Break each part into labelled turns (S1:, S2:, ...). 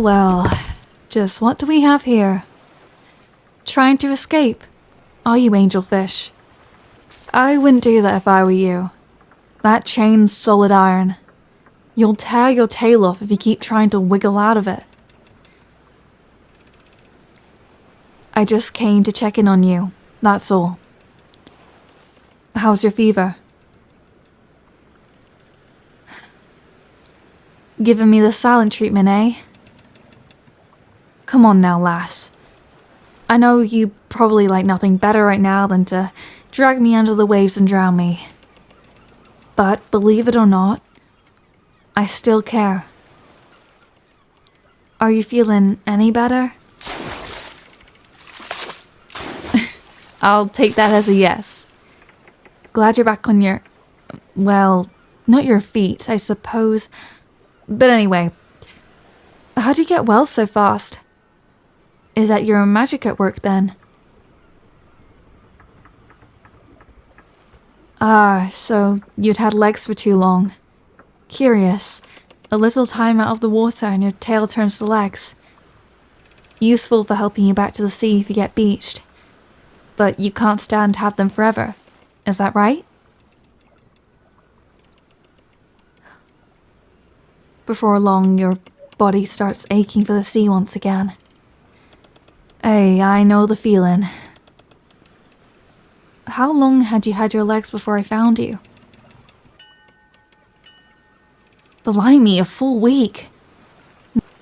S1: well. Just what do we have here? Trying to escape? Are you, angelfish? I wouldn't do that if I were you. That chain's solid iron. You'll tear your tail off if you keep trying to wiggle out of it. I just came to check in on you, that's all. How's your fever? Giving me the silent treatment, eh? Come on now, lass. I know you probably like nothing better right now than to drag me under the waves and drown me. But believe it or not, I still care. Are you feeling any better? I'll take that as a yes. Glad you're back on your... well, not your feet, I suppose. But anyway, how'd you get well so fast? Is that your magic at work then? Ah, so you'd had legs for too long. Curious. A little time out of the water and your tail turns to legs. Useful for helping you back to the sea if you get beached. But you can't stand to have them forever. Is that right? Before long, your body starts aching for the sea once again. Hey, I know the feeling. How long had you had your legs before I found you? Blimey, a full week.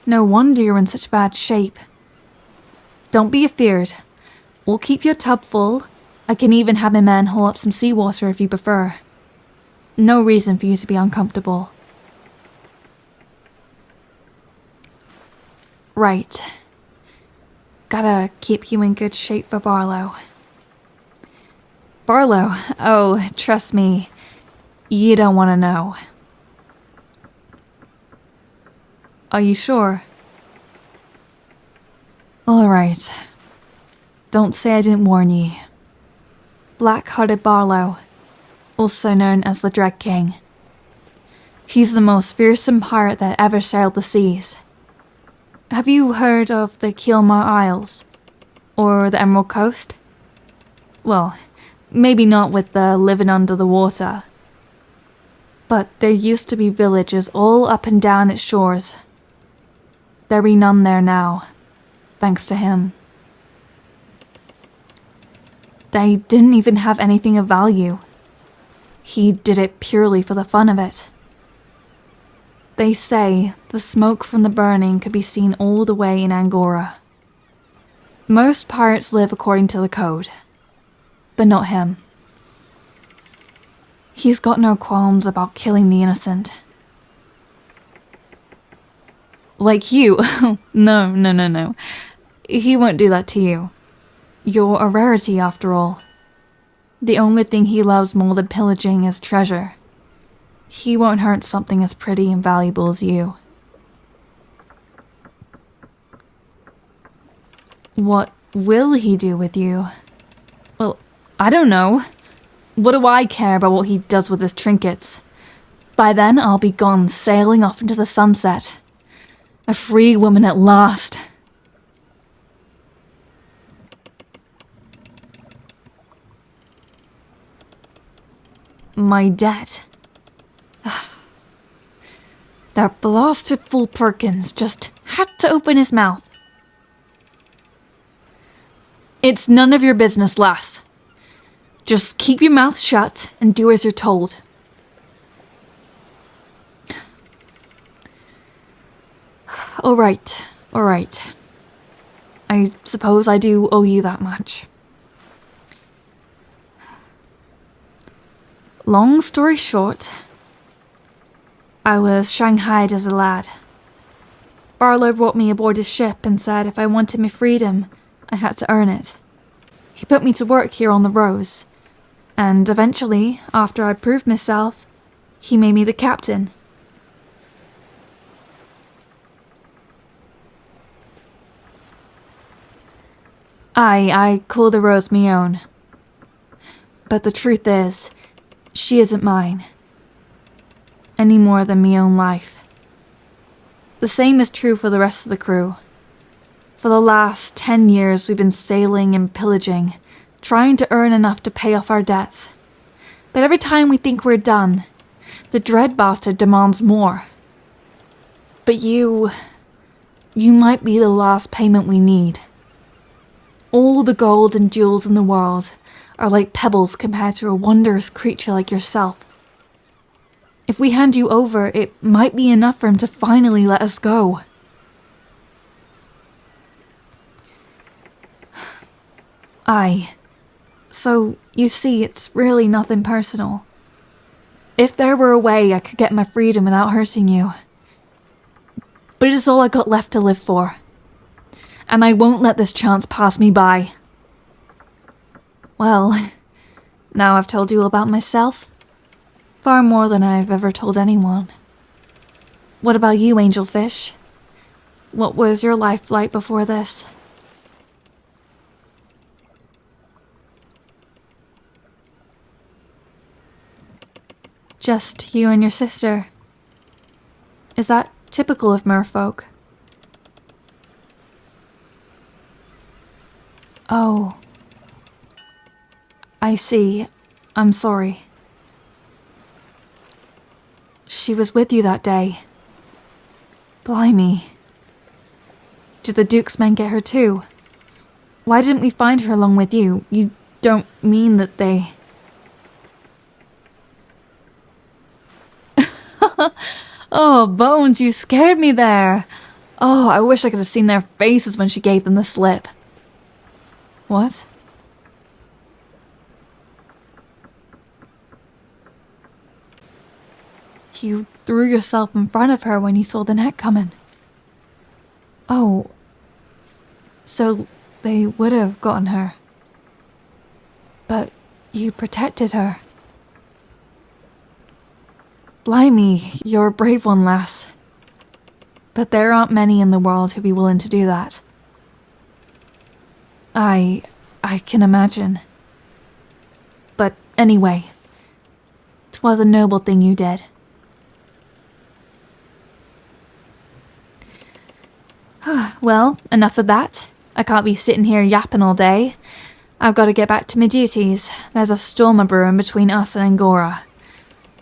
S1: No wonder you're in such bad shape. Don't be afeared. We'll keep your tub full. I can even have my men haul up some seawater if you prefer. No reason for you to be uncomfortable. Right. Gotta keep you in good shape for Barlow. Barlow? Oh, trust me. You don't want to know. Are you sure? Alright. Don't say I didn't warn ye. Black-hearted Barlow, also known as the Dread King. He's the most fearsome pirate that ever sailed the seas. Have you heard of the Kielmar Isles? Or the Emerald Coast? Well, maybe not with the living under the water. But there used to be villages all up and down its shores. There be none there now, thanks to him. They didn't even have anything of value. He did it purely for the fun of it. They say the smoke from the burning could be seen all the way in Angora. Most pirates live according to the code, but not him. He's got no qualms about killing the innocent. Like you. No. He won't do that to you. You're a rarity after all. The only thing he loves more than pillaging is treasure. He won't hurt something as pretty and valuable as you. What will he do with you? Well, I don't know. What do I care about what he does with his trinkets? By then, I'll be gone sailing off into the sunset. A free woman at last. My debt. That blasted fool Perkins just had to open his mouth. It's none of your business, lass. Just keep your mouth shut and do as you're told. All right. I suppose I do owe you that much. Long story short, I was shanghaied as a lad. Barlow brought me aboard his ship and said if I wanted my freedom, I had to earn it. He put me to work here on the Rose, and eventually, after I proved myself, he made me the captain. I call the Rose me own. But the truth is, she isn't mine. Any more than me own life. The same is true for the rest of the crew. For the last 10 years we've been sailing and pillaging, trying to earn enough to pay off our debts. But every time we think we're done, the dread bastard demands more. But you might be the last payment we need. All the gold and jewels in the world are like pebbles compared to a wondrous creature like yourself. If we hand you over, it might be enough for him to finally let us go. Aye. So, you see, it's really nothing personal. If there were a way I could get my freedom without hurting you. But it is all I got left to live for. And I won't let this chance pass me by. Well, now I've told you all about myself. Far more than I've ever told anyone. What about you, Angelfish? What was your life like before this? Just you and your sister. Is that typical of merfolk? Oh. I see. I'm sorry. She was with you that day. Blimey. Did the Duke's men get her too? Why didn't we find her along with you? You don't mean that they... Oh, Bones, you scared me there. Oh, I wish I could have seen their faces when she gave them the slip. What? You threw yourself in front of her when you saw the net coming. Oh. So they would have gotten her. But you protected her. Blimey, you're a brave one, lass. But there aren't many in the world who'd be willing to do that. I can imagine. But anyway, 'twas a noble thing you did. Well, enough of that. I can't be sitting here yapping all day. I've got to get back to my duties. There's a storm a-brewing between us and Angora.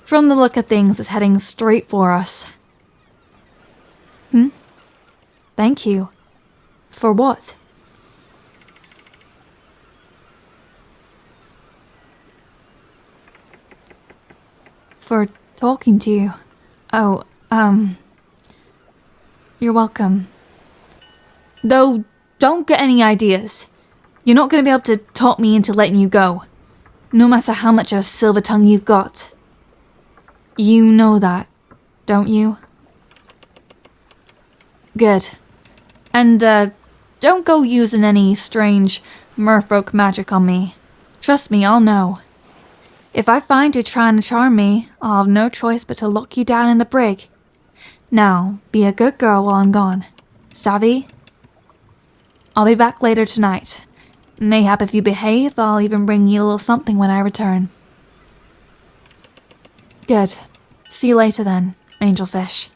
S1: From the look of things, it's heading straight for us. Thank you. For what? For talking to you. Oh, you're welcome. Though, don't get any ideas. You're not going to be able to talk me into letting you go. No matter how much of a silver tongue you've got. You know that, don't you? Good. And, don't go using any strange merfolk magic on me. Trust me, I'll know. If I find you trying to charm me, I'll have no choice but to lock you down in the brig. Now, be a good girl while I'm gone. Savvy? I'll be back later tonight. Mayhap if you behave, I'll even bring you a little something when I return. Good. See you later then, Angelfish.